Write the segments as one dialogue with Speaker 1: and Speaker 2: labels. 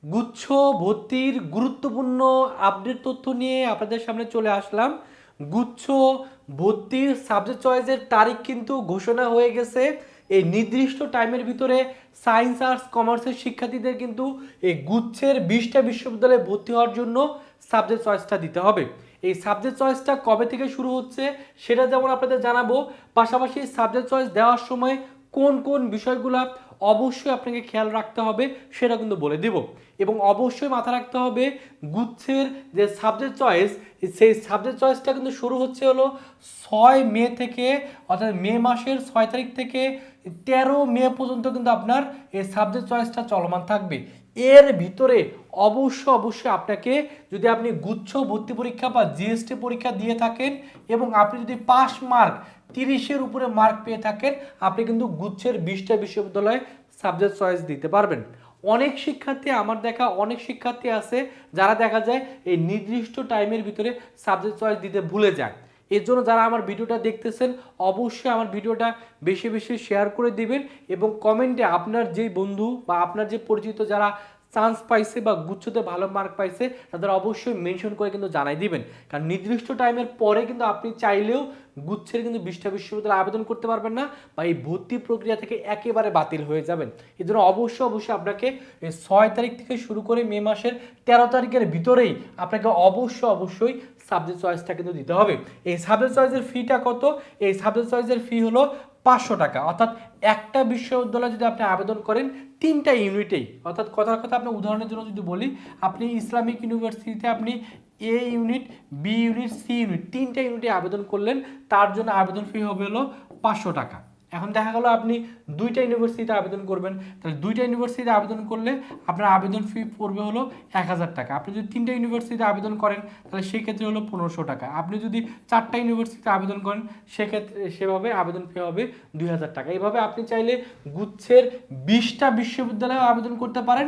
Speaker 1: গুচ্ছ ভর্তির গুরুত্বপূর্ণ আপডেট তথ্য নিয়ে আপনাদের সামনে চলে আসলাম। গুচ্ছ ভর্তির সাবজেক্ট চয়েসের তারিখ কিন্তু ঘোষণা হয়ে গেছে। এই নির্দিষ্ট টাইমের ভিতরে সায়েন্স আর্টস কমার্সের শিক্ষার্থীদের কিন্তু এই গুচ্ছের 20টা বিশ্ববিদ্যালয়ে ভর্তি হওয়ার জন্য সাবজেক্ট চয়েসটা দিতে হবে। এই সাবজেক্ট চয়েসটা কবে থেকে শুরু হচ্ছে সেটা যেমন আপনাদের জানাবো, পাশাপাশি সাবজেক্ট চয়েস দেওয়ার সময় কোন কোন বিষয়গুলো অবশ্যই আপনাকে খেয়াল রাখতে হবে সেটা কিন্তু বলে দেব। এবং অবশ্যই মাথায় রাখতে হবে গুচ্ছের যে সাবজেক্ট চয়েস, সেই সাবজেক্ট চয়েসটা কিন্তু শুরু হচ্ছে হলো 6 মে থেকে, অর্থাৎ মে মাসের 6 তারিখ থেকে 13 মে পর্যন্ত কিন্তু আপনার এই সাবজেক্ট চয়েসটা চলমান থাকবে। এর ভিতরে অবশ্যই আপনাকে, যদি আপনি গুচ্ছ ভর্তি পরীক্ষা বা জিএসটি পরীক্ষা দিয়ে থাকেন এবং আপনি যদি পাস মার্ক 30-এর উপরে মার্ক পেয়ে থাকেন, আপনি কিন্তু গুচ্ছের 20টা বিশ্ববিদ্যালয়ে সাবজেক্ট চয়েস দিতে পারবেন। অনেক শিক্ষার্থী, আমার দেখা অনেক শিক্ষার্থী আছে যারা দেখা যায় এই নির্দিষ্ট টাইমের ভিতরে সাবজেক্ট চয়েস দিতে ভুলে যায়। এর জন্য যারা আমার ভিডিওটা দেখতেছেন অবশ্যই আমার ভিডিওটা বেশি বেশি শেয়ার করে দিবেন এবং কমেন্টে আপনার যেই বন্ধু বা আপনার যে পরিচিত যারা চান্স পাইছে বা গুচ্ছতে ভালো মার্ক পাইছে তাদের অবশ্যই মেনশন করে কিন্তু জানাই দিবেন। কারণ নির্দিষ্ট টাইমের পরে কিন্তু আপনি চাইলেও গুচ্ছের কিন্তু 20টা বিশ্ববিদ্যালয়ে আবেদন করতে পারবেন না বা এই ভর্তি প্রক্রিয়া থেকে একেবারে বাতিল হয়ে যাবেন। এই জন্য অবশ্যই আপনাকে এই 6 তারিখ থেকে শুরু করে মে মাসের 13 তারিখের ভিতরেই আপনাকে অবশ্যই সাবজেক্ট চয়েসটা কিন্তু দিতে হবে। এই সাবজেক্ট চয়েসের ফিটা কত? এই সাবজেক্ট চয়েসের ফি হলো 500 টাকা। অর্থাৎ একটা বিশ্ববিদ্যালয়ে যদি আপনি আবেদন করেন 3টা ইউনিটেই, অর্থাৎ কথার কথা আপনার উদাহরণের জন্য যদি বলি, আপনি ইসলামিক ইউনিভার্সিটিতে আপনি A unit, B unit, C unit 3টা ইউনিটে আবেদন করলেন, তার জন্য আবেদন ফি হবে হলো 500 টাকা। এখন দেখা গেল আপনি 2টা ইউনিভার্সিটিতে আবেদন করবেন, তাহলে 2টা ইউনিভার্সিটিতে আবেদন করলে আপনার আবেদন ফি পড়বে হলো 1000 টাকা। আপনি যদি 3টা ইউনিভার্সিটিতে আবেদন করেন তাহলে সেক্ষেত্রে হলো 1500 টাকা। আপনি যদি 4টা ইউনিভার্সিটিতে আবেদন করেন সেক্ষেত্রে সেভাবে আবেদন ফি হবে 2000 টাকা। এইভাবে আপনি চাইলে গুচ্ছের 20টা বিশ্ববিদ্যালয়ে আবেদন করতে পারেন,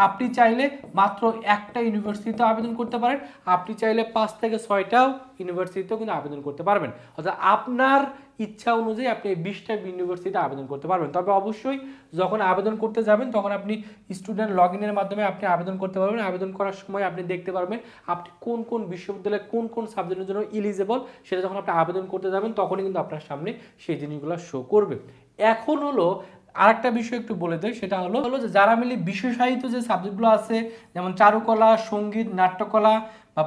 Speaker 1: আপনি চাইলে মাত্র একটা ইউনিভার্সিটিতে আবেদন করতে পারেন, আপনি চাইলে 5 থেকে 6টাও ইউনিভার্সিটিতেও কিন্তু আবেদন করতে পারবেন। অর্থাৎ আপনার ইচ্ছা অনুযায়ী আপনি 20টা ইউনিভার্সিটিতে আবেদন করতে পারবেন। তবে অবশ্যই যখন আবেদন করতে যাবেন তখন আপনি স্টুডেন্ট লগ ইনের মাধ্যমে আপনি আবেদন করতে পারবেন। আবেদন করার সময় আপনি দেখতে পারবেন আপনি কোন কোন বিশ্ববিদ্যালয়ে কোন কোন সাবজেক্টের জন্য এলিজিবল, সেটা যখন আপনি আবেদন করতে যাবেন তখনই কিন্তু আপনার সামনে সেই জিনিসগুলো শো করবে। এখন হলো আরেকটা বিষয় একটু বলে দেয়, সেটা হলো যে যারা মিলে বিশেষায়িত যে সাবজেক্টগুলো আছে, যেমন চারুকলা, সঙ্গীত, নাট্যকলা বা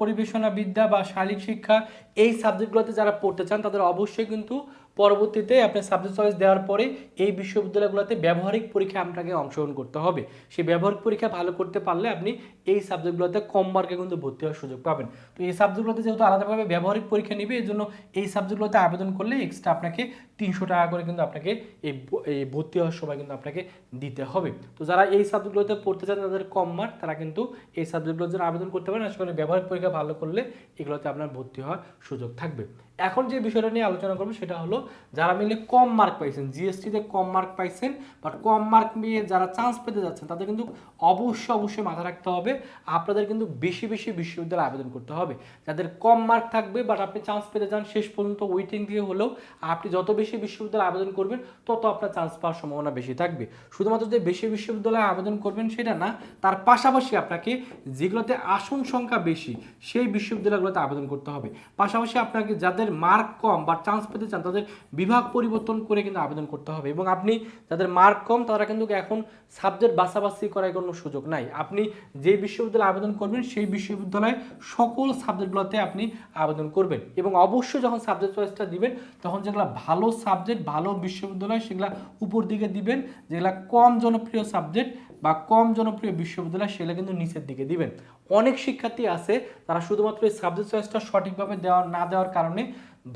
Speaker 1: পরিবেশনা বিদ্যা বা শারীরিক শিক্ষা, এই সাবজেক্টগুলোতে যারা পড়তে চান তাদের অবশ্যই কিন্তু পরবর্তীতে আপনার সাবজেক্ট চয়েস দেওয়ার পরে এই বিশ্ববিদ্যালয়গুলোতে ব্যবহারিক পরীক্ষায় আপনাকে অংশগ্রহণ করতে হবে। সেই ব্যবহারিক পরীক্ষা ভালো করতে পারলে আপনি এই সাবজেক্টগুলোতে কম মার্কে কিন্তু ভর্তি হওয়ার সুযোগ পাবেন। তো এই সাবজেক্টগুলোতে যেহেতু আলাদাভাবে ব্যবহারিক পরীক্ষা নেবে, এই জন্য এই সাবজেক্টগুলোতে আবেদন করলে এক্সট্রা আপনাকে 300 টাকা করে কিন্তু আপনাকে এই ভর্তি হওয়ার সময় কিন্তু আপনাকে দিতে হবে। তো যারা এই সাবজেক্টগুলোতে পড়তে চান তাদের কম মার্ক, তারা কিন্তু এই সাবজেক্টগুলোর জন্য আবেদন করতে পারেন। আসলে ব্যবহারিক পরীক্ষা ভালো করলে এগুলোতে আপনার ভর্তি হওয়ার সুযোগ থাকবে। এখন যে বিষয়টা নিয়ে আলোচনা করবো সেটা হলো যারা মিলে কম মার্ক পাইছেন, জিএসটিতে কম মার্ক পাইছেন, বাট কম মার্ক নিয়ে যারা চান্স পেতে যাচ্ছেন তাদের কিন্তু অবশ্যই মাথায় রাখতে হবে আপনাদের কিন্তু বেশি বিশ্ববিদ্যালয়ে আবেদন করতে হবে। যাদের কম মার্ক থাকবে বাট আপনি চান্স পেতে যান, শেষ পর্যন্ত ওয়েটিং দিয়ে হলেও আপনি যত বেশি বিশ্ববিদ্যালয়ে আবেদন করবেন তত আপনার চান্স পাওয়ার সম্ভাবনা বেশি থাকবে। শুধুমাত্র যে বেশি বিশ্ববিদ্যালয়ে আবেদন করবেন সেটা না, তার পাশাপাশি আপনাকে যেগুলোতে আসন সংখ্যা বেশি সেই বিশ্ববিদ্যালয়গুলোতে আবেদন করতে হবে। পাশাপাশি আপনাকে যাদের মার্ক কম বা চান্স পেতে চান তাদের বিভাগ পরিবর্তন করে কিন্তু আবেদন করতে হবে। এবং আপনি যাদের মার্ক কম তারা কিন্তু এখন সাবজেক্ট বাছাবাছি করার কোনো সুযোগ নাই। আপনি যে বিশ্ববিদ্যালয়ে আবেদন করবেন সেই বিশ্ববিদ্যালয়ে সকল সাবজেক্টগুলোতে আপনি আবেদন করবেন। এবং অবশ্যই যখন সাবজেক্ট চয়েসটা দিবেন তখন যেগুলো ভালো সাবজেক্ট, ভালো বিশ্ববিদ্যালয় সেগুলো উপর দিকে দিবেন, যেগুলো কম জনপ্রিয় সাবজেক্ট বা কম জনপ্রিয় বিশ্ববিদ্যালয় সেগুলো কিন্তু নিচের দিকে দিবেন। অনেক শিক্ষার্থী আছে তারা শুধুমাত্র এই সাবজেক্ট চয়েসটা সঠিকভাবে না দেওয়ার কারণে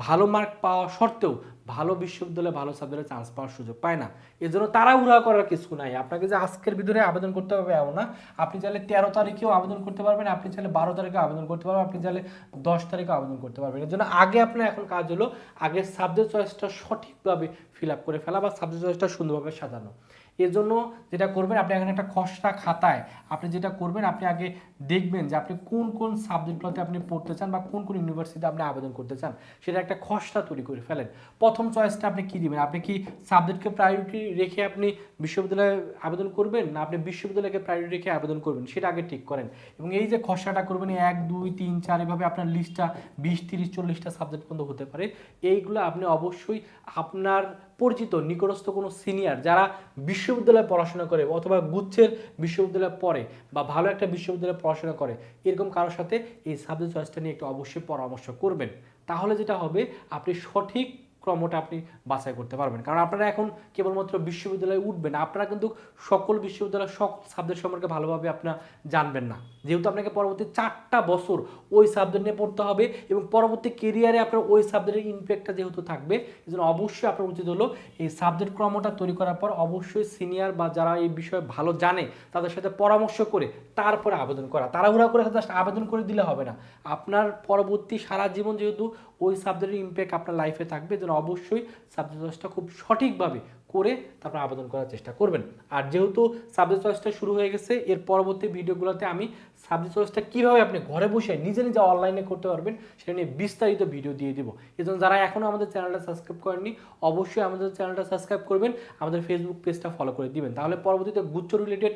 Speaker 1: ভালো মার্ক পাওয়া সত্ত্বেও ভালো বিশ্ববিদ্যালয়ে ভালো সাবজেক্টে চান্স পাওয়ার সুযোগ পায় না। এর জন্য তাড়াহুড়া করার কিছু নাই। আপনাকে যে আজকের ভিতরে আবেদন করতে হবে এমন না। আপনি চাইলে 13 তারিখেও আবেদন করতে পারবেন, আপনি চাইলে 12 তারিখেও আবেদন করতে পারবেন, আপনি চাইলে 10 তারিখেও আবেদন করতে পারবেন। এর জন্য আগে আপনার এখন কাজ হলো আগে সাবজেক্ট চয়েসটা সঠিকভাবে ফিল আপ করে ফেলা বা সাবজেক্ট চয়েসটা সুন্দরভাবে সাজানো। এর জন্য যেটা করবেন, আপনি এখানে একটা খসড়া খাতায় আপনি যেটা করবেন, আপনি আগে দেখবেন যে আপনি কোন কোন সাবজেক্টগুলোতে আপনি পড়তে চান বা কোন কোন ইউনিভার্সিটিতে আপনি আবেদন করতে চান, সেটা একটা খসড়া তৈরি করে ফেলেন। প্রথম চয়েসটা আপনি কি দিবেন? আপনি কি সাবজেক্টকে প্রায়োরিটি রেখে আপনি বিশ্ববিদ্যালয়ে আবেদন করবেন, না আপনি বিশ্ববিদ্যালয়কে প্রায়োরিটি রেখে আবেদন করবেন, সেটা আগে ঠিক করেন। এবং এই যে খসড়াটা করবেন, 1 2 3 4 এভাবে আপনার লিস্টটা 20 30 40টা সাবজেক্ট পর্যন্ত হতে পারে। এইগুলো আপনি অবশ্যই আপনার পরিচিত নিকটস্থ কোনো সিনিয়র যারা বিশ্ববিদ্যালয়ে পড়াশোনা করে অথবা গুচ্ছের বিশ্ববিদ্যালয়ে পড়ে বা ভালো একটা বিশ্ববিদ্যালয়ে পড়াশোনা করে, এরকম কারোর সাথে এই সাবজেক্ট চয়েসটা নিয়ে একটু অবশ্যই পরামর্শ করবেন। তাহলে যেটা হবে, আপনি সঠিক ক্রমটা আপনি বাছাই করতে পারবেন। কারণ আপনারা এখন কেবলমাত্র বিশ্ববিদ্যালয়ে উঠবেন, আপনারা কিন্তু সকল বিশ্ববিদ্যালয়ের সকল সাবজেক্ট সম্পর্কে ভালোভাবে আপনারা জানবেন না, যেহেতু আপনাকে পরবর্তী 4টা বছর ওই সাবজেক্ট নিয়ে পড়তে হবে এবং পরবর্তী কেরিয়ারে আপনার ওই সাবজেক্টের ইমপ্যাক্টটা যেহেতু থাকবে, এই জন্য অবশ্যই আপনার উচিত হলো এই সাবজেক্ট ক্রমটা তৈরি করার পর অবশ্যই সিনিয়র বা যারা এই বিষয়ে ভালো জানে তাদের সাথে পরামর্শ করে তারপরে আবেদন করা। তাড়াহুড়া করে জাস্ট আবেদন করে দিলে হবে না, আপনার পরবর্তী সারা জীবন যেহেতু ওই সাবজেক্টের ইমপ্যাক্ট আপনার লাইফে থাকবে, যেন অবশ্যই সাবজেক্ট চয়েসটা খুব সঠিকভাবে করে তারপর আবেদন করার চেষ্টা করবেন। আর যেহেতু সাবজেক্ট চয়েসটা শুরু হয়ে গেছে, এর পরবর্তী ভিডিওগুলোতে আমি সাবজেক্ট চয়েসটা কীভাবে আপনি ঘরে বসে নিজে নিজে অনলাইনে করতে পারবেন সেটা নিয়ে বিস্তারিত ভিডিও দিয়ে দেবো। এজন্য যারা এখনও আমাদের চ্যানেলটা সাবস্ক্রাইব করেননি, অবশ্যই আমাদের চ্যানেলটা সাবস্ক্রাইব করবেন, আমাদের ফেসবুক পেজটা ফলো করে দিবেন। তাহলে পরবর্তীতে গুচ্ছ রিলেটেড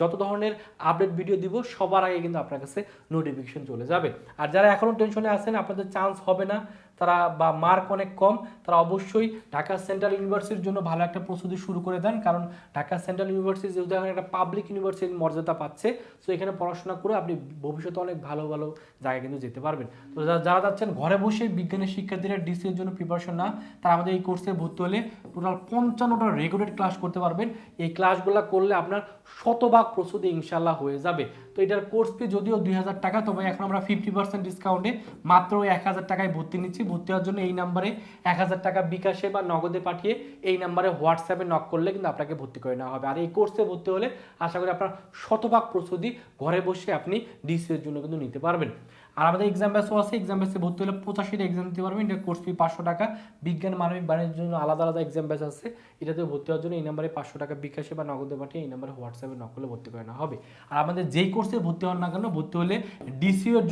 Speaker 1: যত ধরনের আপডেট ভিডিও দিব সবার আগে কিন্তু আপনার কাছে নোটিফিকেশন চলে যাবে। আর যারা এখনও টেনশনে আছেন আপনাদের চান্স হবে না, তারা বা মার্ক অনেক কম, তারা অবশ্যই ঢাকা সেন্ট্রাল ইউনিভার্সিটির জন্য ভালো একটা প্রস্তুতি শুরু করে দেন। কারণ ঢাকা সেন্ট্রাল ইউনিভার্সিটি যেহেতু এখন একটা পাবলিক ইউনিভার্সিটির মর্যাদা পাচ্ছে, সো এখানে পড়াশোনা করে আপনি ভবিষ্যতে অনেক ভালো ভালো জায়গায় কিন্তু যেতে পারবেন। তো যারা যাচ্ছেন ঘরে বসে বিজ্ঞানের শিক্ষার্থীরা ডিসি এর জন্য প্রিপারেশন না, তারা আমাদের এই কোর্সে ভর্তি হলে টোটাল 55টা রেকর্ডেড ক্লাস করতে পারবেন। এই ক্লাসগুলো করলে আপনার শতভাগ প্রস্তুতি ইনশাল্লাহ হয়ে যাবে। তো এটার কোর্স ফি যদিও 2000 টাকা, তবে এখন আমরা 50% ডিসকাউন্টে মাত্র 1000 টাকায় ভর্তি নিচ্ছি। ভর্তি হওয়ার জন্য এই নাম্বারে 1000 টাকা বিকাশে বা নগদে পাঠিয়ে এই নাম্বারে হোয়াটসঅ্যাপে নক করলে কিন্তু আপনাকে ভর্তি করে নেওয়া হবে। আর এই কোর্সে ভর্তি হলে আশা করি আপনার শতভাগ প্রস্তুতি ঘরে বসে আপনি ডিসি এর জন্য কিন্তু নিতে পারবেন। আর আমাদের এক্সাম ব্যাচও আছে, এক্সাম ব্যাচে ভর্তি হলে 85টা এক্সাম দিতে পারবেন। এটা কোর্স ফি 500 টাকা। বিজ্ঞান মানবিক বাণিজ্যের জন্য আলাদা আলাদা এক্সাম ব্যাচ আছে, এটাতে ভর্তি হওয়ার জন্য এই নাম্বারে 500 টাকা বিকাশে বা নগদে পাঠিয়ে এই নাম্বারে হোয়াটসঅ্যাপে নক করলে ভর্তি করে নেওয়া হবে। আর আমাদের যেই কোর্সে ভর্তি হন না কেন, ভর্তি হলে ডিসিও এর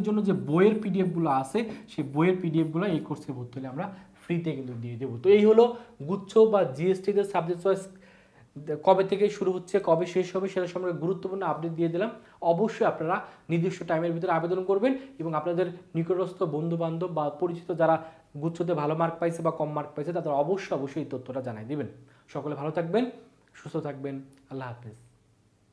Speaker 1: জন্য যে বইয়ের পিডিএফগুলো আছে, সেই বইয়ের পিডিএফগুলো এই কোর্সে ভর্তি হলে আমরা ফ্রিতে কিন্তু দিয়ে দেবো। তো এই হলো গুচ্ছ বা জিএসটিতে সাবজেক্ট চয়েস কবে থেকে শুরু হচ্ছে, কবে শেষ হবে, সেটা সম্পর্কে গুরুত্বপূর্ণ আপডেট দিয়ে দিলাম। অবশ্যই আপনারা নির্দিষ্ট টাইমের ভিতরে আবেদন করবেন এবং আপনাদের নিকটস্থ বন্ধু বান্ধব বা পরিচিত যারা গুচ্ছতে ভালো মার্ক পাইছে বা কম মার্ক পাইছে তাদের অবশ্যই এই তথ্যটা জানাই দিবেন। সকলে ভালো থাকবেন, সুস্থ থাকবেন, আল্লাহ হাফেজ।